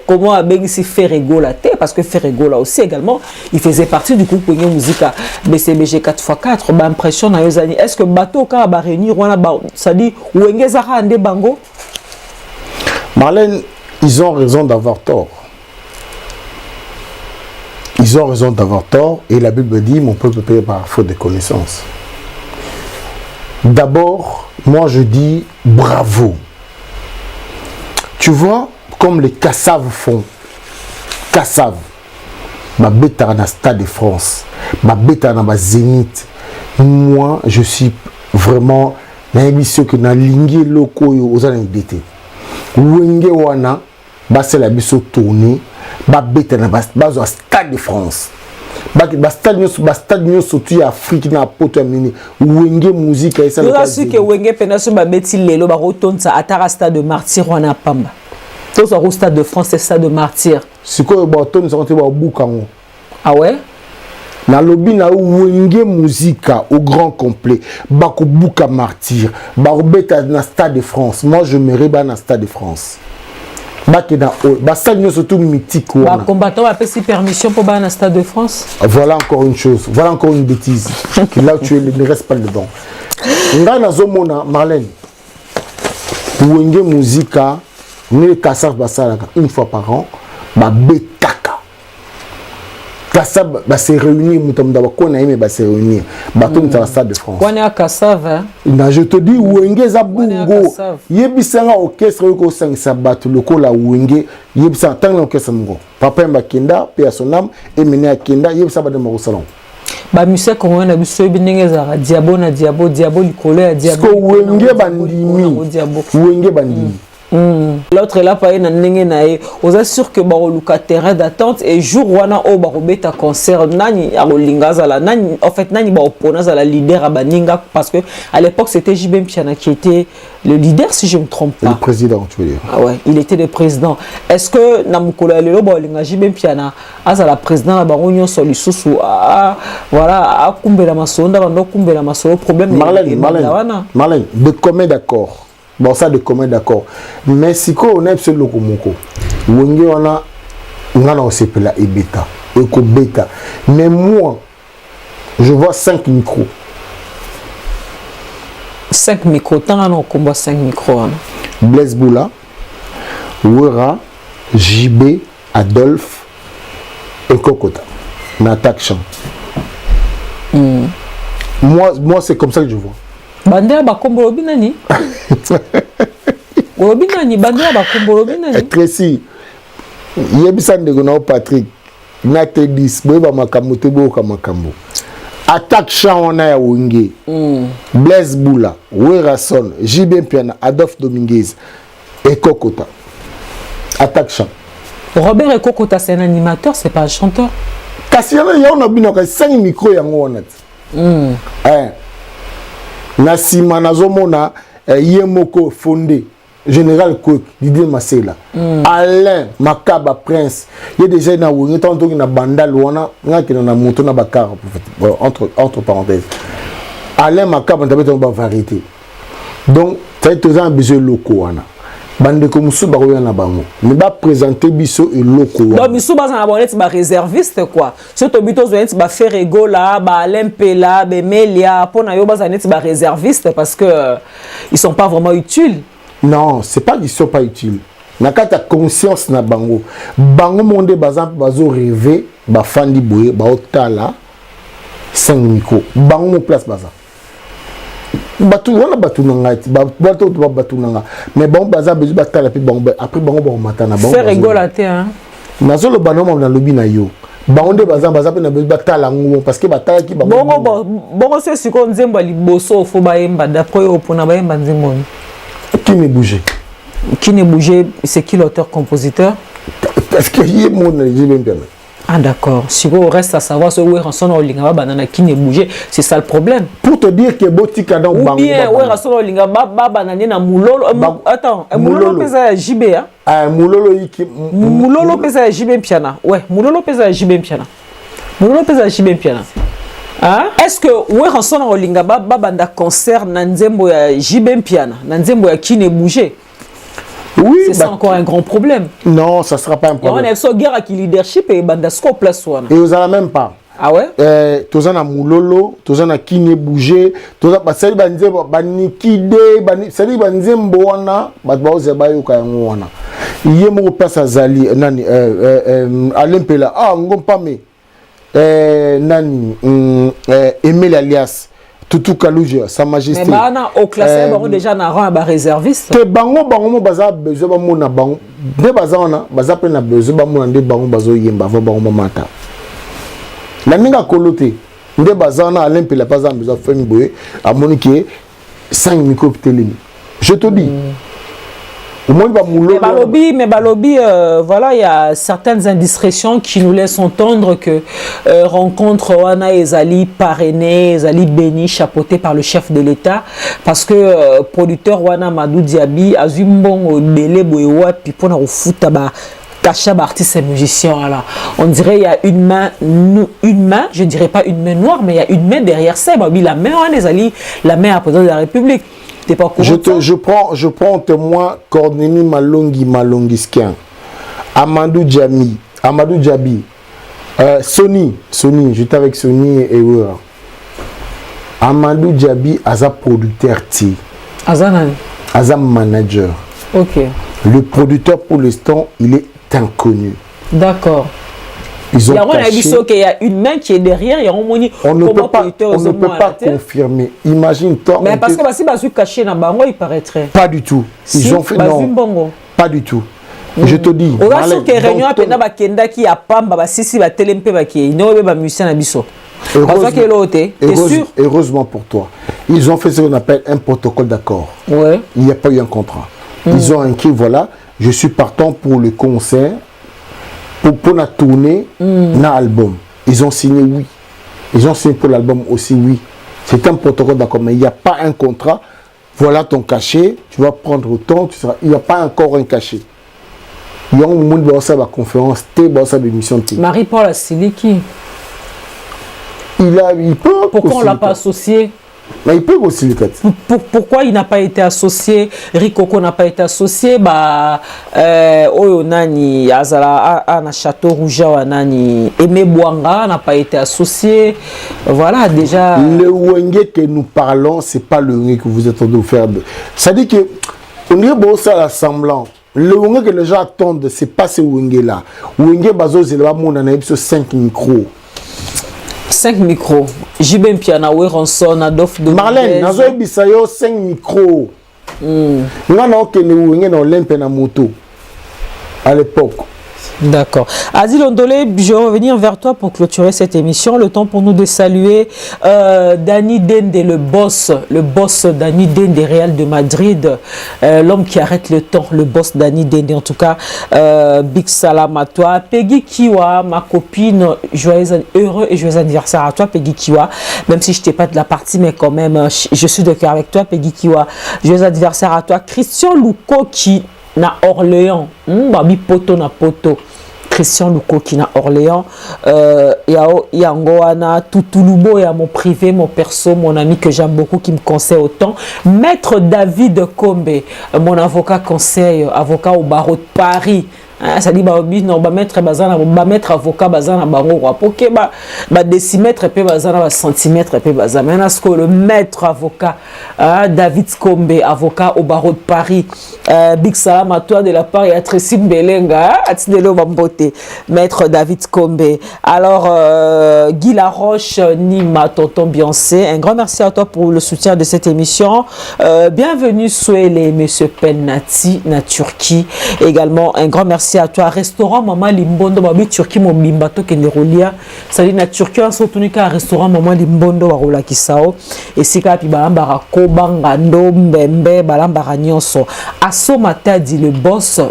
comment ba bengisi Ferregola parce que Ferregola aussi également il faisait partie du groupe Wenge Musique BCBG 4x4 ba impression na yozani est-ce que bateau ka ba réunir wana ba ça dit Wenge Zara ande bango Marlène ils ont raison d'avoir tort. Ils ils ont raison d'avoir tort. Et la Bible dit, mon peuple paye par faute de connaissance. D'abord, moi je dis bravo. Tu vois, comme les Kassaves font. Kassaves. Ma bête dans le Stade de France. Ma bête dans le Zénith. Moi, je suis vraiment dans l'émission que dans l'ingé locaux aux années d'été. Wenge wana, c'est la biso tournée. Ma bête dans le Stade de France. Stade nyo sotu ya Afrique na poto mini wenge musique et ça le cas que wenge penaso ba beti lelo ba rotonsa atara Stade de Martyr wana pamba to so Stade de France c'est Stade de Martyr siko ba ton ça ba bukango ah ouais na lobby na wenge musique au grand complet ba ko buka Martyr ba robeta na Stade de France. Moi je m'irais ba na Stade de France. Surtout mythique. Combattant a fait permission pour aller au Stade de France. Voilà encore une chose, voilà encore une bêtise. Là où tu ne restes pas dedans. Marlène, Wenge Musica, nous les Kassav Basalaka une fois par an, Betaka. Kassav va se réunir, se réunir. Baton dans le Stade de France. On est à Kassav. Je te dis, Wenge Zabungo. Yebisanga orchestre ko sang sabat loko la Wenge. Yebisanga tant l'orchestre ngo. Papa Mbakenda, paix à son âme, et mené à Kenda, yebisanga de mon salon. Ba musique qu'on a biso binenge za diabo na diabo diabo likolo ya diabo. Parce que Wenge bandimi. Wenge bandimi. L'autre là paye na ndenge na ye oza sûr que ba luka terrain d'attente et jour wana o ba robeta concert nani akolinga zala nani en fait nani ba opona zala leader à baninga parce que à l'époque c'était JB Mpiana qui était le leader si je me trompe pas. Le président tu veux dire. Ah ouais, il était le président. Est-ce que na mukolo lelo ba linga JB Mpiana azala président ba onyo so lisusu voilà akumbela masonda ba kumbela masolo problème Marlène de commun d'accord. Bon, ça de commun d'accord. Mais si on est sur le Komoko, on a aussi la bêta, éco bêta. Mais moi, je vois 5 micros. 5 micros, tant on combat 5 micros. Blaise Boula, Wera, JB, Adolphe et Kokota. N'attaque chant. Moi c'est comme ça que je vois. Bandera bakombo binani Robinani bandera bakombo binani Tracy yebisa ndeko na Patrick na te 10 boyeba makambo te boka makambo attaque chant ya Wenge Blaise Boula Werason JB Mpiana Adolphe Dominguez et Kokota attaque chant. Robert et Kokota c'est un animateur, c'est pas un chanteur. Kasiana ya on a bino ka 5 micros yango wana na sima nazomona Yemoko fondé général Cook Didier Masela Alain Makaba Prince il y a déjà na wongi tanto na bandal wana ngaki na moto na bakar entre parenthèses Alain Makaba ndabeta ba variété donc ça tous un besoin locaux wana bande comme sou ba na bango mais ba présenter biso et locaux donc biso ba na bonnet ba réserviste quoi surtout bito zo ba faire ego là ba Alempela ba Melia pona yo ba net ba réserviste parce que ils sont pas vraiment utiles. Non, c'est pas qu'ils sont pas utiles. Na kata conscience na bango monde bazan bazo rêver ba fandi boye ba otala 5 micros bango mo place bazan batu wana batu nangati batu nanga mais bon bazan bezu batala puis bon après bango ba matana bango faire rigolater hein nazo lo banoma na lobi na yo bango bazan pe na bezu batala ngo parce que batala ki bongo c'est ce qu'on nzembo liboso fo ba yemba d'après au pona ba yemba nzembo qui ne bougeait. Qui ne bougeait, c'est qui l'auteur-compositeur? Parce que y est mon ah d'accord. Si on reste à savoir ce où est Ranson Olinga banana qui ne bougeait, c'est ça le problème. Pour te dire que Botika dans Bango. Ou bien où est Ranson Olinga banana na Moulolo. Attends, Moulolo pesa JB hein? Ah Moulolo qui Moulolo pesa JB Mpiana. Ouais, Moulolo pesa JB Mpiana. Moulolo pesa JB Mpiana. Hein? Est-ce que ouais Ranson Olinga banda concert na nzembo ya JB Mpiana, na nzembo ya qui ne bougeait? Oui, c'est ça encore un grand problème. Non, ça sera pas un problème. On a fait guerre avec leadership et bandasco place one. Et vous allez même pas. Ah ouais? Tous en a Moulolo, tous en a qui ne bougeait, tous en a passé banzembo banikide, c'est banzembo wana, badbaoze bayo kayango wana. Yemo place azali nani Alempela ah ngom pas mais Nani, Emile Alias, Toutou Kalouja, Sa Majesté. Mais bah, au classé, on déjà un rang à réserviste. Que bango baza besoin ba mona bango. De bazana, baza pe na besoin ba mona de bango bazo yemba va bango mata. La ninga kolote. De bazana Alain pe la pas besoin faire boye à monique 5 micro télé. Je te dis. Mais Balobi, voilà, il y a certaines indiscrétions qui nous laissent entendre que rencontre Wana Ezali parrainé, Ezali béni, chapeauté par le chef de l'État, parce que producteur Wana Madou Diaby a eu bon belé boyewa puis pour na foot ba Kacha artiste et musicien là. On dirait il y a une main, je dirais pas une main noire, mais il y a une main derrière ça. Babi la main Wana Ezali, la main à président de la République. Pas je prends témoin Cornélie Malongiskien, Amadou Djabi, Sony, j'étais avec Sony et Amadou Djabi, Aza producteur T. Aza manager. Ok. Le producteur pour l'instant, il est inconnu. D'accord. Ils ont il y a une main qui est derrière, il y a on ne peut pas confirmer. Imagine-toi. Mais parce que si tu caché dans Bango, il paraîtrait. Pas du tout. Ils ont fait non. Pas du tout. Je te dis. On a que réunion apena ba kenda qui a pamba ba sisi ba telempe ba ki. Ino ba musicien na biso. Heureusement pour toi. Ils ont fait ce qu'on appelle un protocole d'accord. Ouais. Il n'y a pas eu un contrat. Ils ont écrit voilà, je suis partant pour le concert. Pour la tournée, na album. Ils ont signé oui. Ils ont signé pour l'album aussi oui. C'est un protocole d'accord, mais il n'y a pas un contrat. Voilà ton cachet, tu vas prendre autant, tu seras. Il n'y a pas encore un cachet. Il y a un moment où ça va conférence, émission. Marie-Paul Siliki. Il peut. Pourquoi on ne l'a pas associé? Mais il peut aussi le Pourquoi il n'a pas été associé? Rikoko n'a pas été associé. Oyo nani Azala na Château Rouge nani Aimé Bouanga n'a pas été associé. Voilà déjà. Le Wenge que nous parlons, c'est pas le Wenge que vous êtes en train de faire. Ça dit que on est beau ça l'assemblant. Le Wenge que les gens attendent, c'est pas ce Wenge là. Wenge bazo zela mon ana 5 micros. 5 micros. Jibem Piana, Weronson, Adolphe de Marlène, nazo bisayo 5 micros. Ngana okene wenge na Olympe na moto. À l'époque. D'accord. Adil Ondolé, je vais revenir vers toi pour clôturer cette émission. Le temps pour nous de saluer Dani Dende, le boss Dani Dende, Real de Madrid, l'homme qui arrête le temps, le boss Dani Dende. En tout cas, big salam à toi. Peggy Kiwa, ma copine, heureux et joyeux anniversaire à toi, Peggy Kiwa. Même si je n'étais pas de la partie, mais quand même, je suis de cœur avec toi, Peggy Kiwa. Joyeux anniversaire à toi. Christian Louko qui na Orléans, babi poto na poto. Christian Louko qui na Orléans, Yangoana, Toutoulubo et à mon privé, mon perso, mon ami que j'aime beaucoup qui me conseille autant. Maître David Kombe, mon avocat conseil, avocat au barreau de Paris. Ça dit non mettre bazana mettre avocat bazana bango pour que décimètre pe bazana centimètre pe bazana maintenant ce que le maître avocat David Kombe avocat au barreau de Paris big salam à toi de la part et à Tracy Belenga atidelo bamboté maître David Kombe. Alors Guy Laroche Nima tonton Beyoncé, un grand merci à toi pour le soutien de cette émission. Bienvenue Souele monsieur Pennati na Turquie, également un grand merci à toi. Restaurant Maman Limbondo, babi Turquie mon bimbato kenerolia. Ça dit na Turquie on sotunika restaurant Maman Limbondo warola kisao. Et sika pi balamba koba ngando mbembe balamba nyonso. Asso Matadi le boss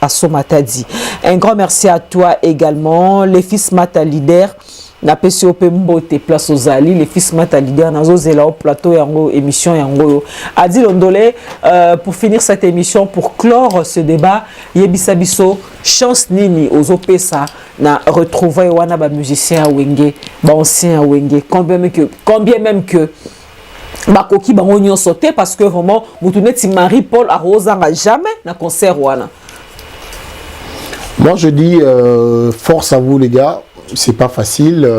Asso Matadi. Un grand merci à toi également les fils Mata leader. Na PCOP Mbote place aux Ali, les fils Mata leader nazo zela au plateau yango émission yango. Adil Ondolé, pour finir cette émission, pour clore ce débat, yebisabiso chance nini aux opesa na retrouver wana ba musicien à Wenge, ba ancien à Wenge, combien même que bakoki bango nyon sauté parce que vraiment mutuneti Marie-Paul a Rosanga jamais na concert wana. Moi je dis force à vous les gars. C'est pas facile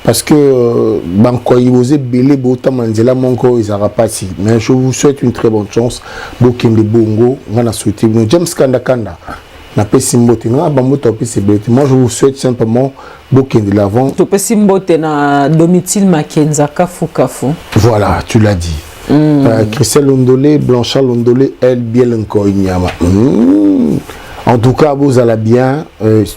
parce que banko osé belé bota manzela monko ils aura pas si mais je vous souhaite une très bonne chance bokende bongo ngana souhaiter James Kanda na pesimbote na bamoto pesibete. Moi je vous souhaite simplement bouquin de l'avant. To pesimbote na Domitil Makenza Kafu. Voilà, tu l'as dit. Christelle Londolé, Blanchard Londolé, elle bien encore Inyama. En tout cas, vous allez bien.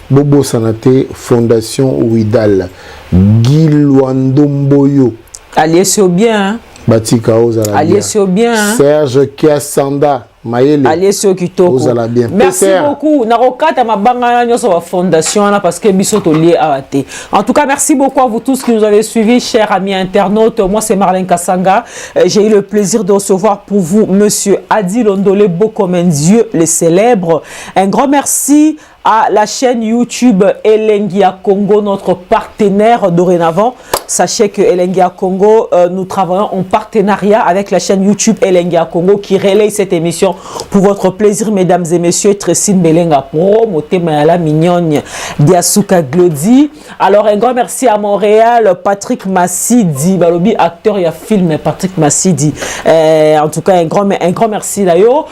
Bobo Sanate, Fondation Ouidal, Guy Luandomboyo. Allez bien. Batika Ozala bien. Bien. Serge Kiasanda. Mayele. Allez sur Kitoko. Bien. Merci beaucoup. Narokata mabanga nyoso wa fondation là parce que bisoto lié à AT. En tout cas, merci beaucoup à vous tous qui nous avez suivis, chers amis internautes. Moi, c'est Marlène Kassanga. J'ai eu le plaisir de recevoir pour vous Monsieur Adi Londolé Bokomendieu, le célèbre. Un grand merci à la chaîne YouTube Elengia Congo, notre partenaire dorénavant. Sachez que Elengia Congo, nous travaillons en partenariat avec la chaîne YouTube Elengia Congo qui relaye cette émission pour votre plaisir, mesdames et messieurs. Tressine Belenga Pro, Motemayala Mignonne, Diasuka Glody. Alors, un grand merci à Montréal, Patrick Massidi, Balobi, acteur et film Patrick Massidi. En tout cas, un grand merci d'ailleurs.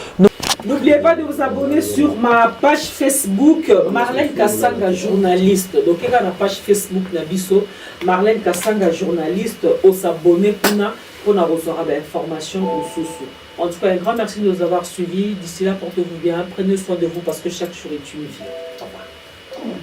N'oubliez pas de vous abonner sur ma page Facebook Marlène Kassanga journaliste. Donc il y a la page Facebook Nabiso Marlène Kassanga journaliste. Au s'abonner pour recevoir des informations au sous. En tout cas, un grand merci de nous avoir suivis. D'ici là, portez-vous bien. Prenez soin de vous parce que chaque jour est une vie. Au revoir.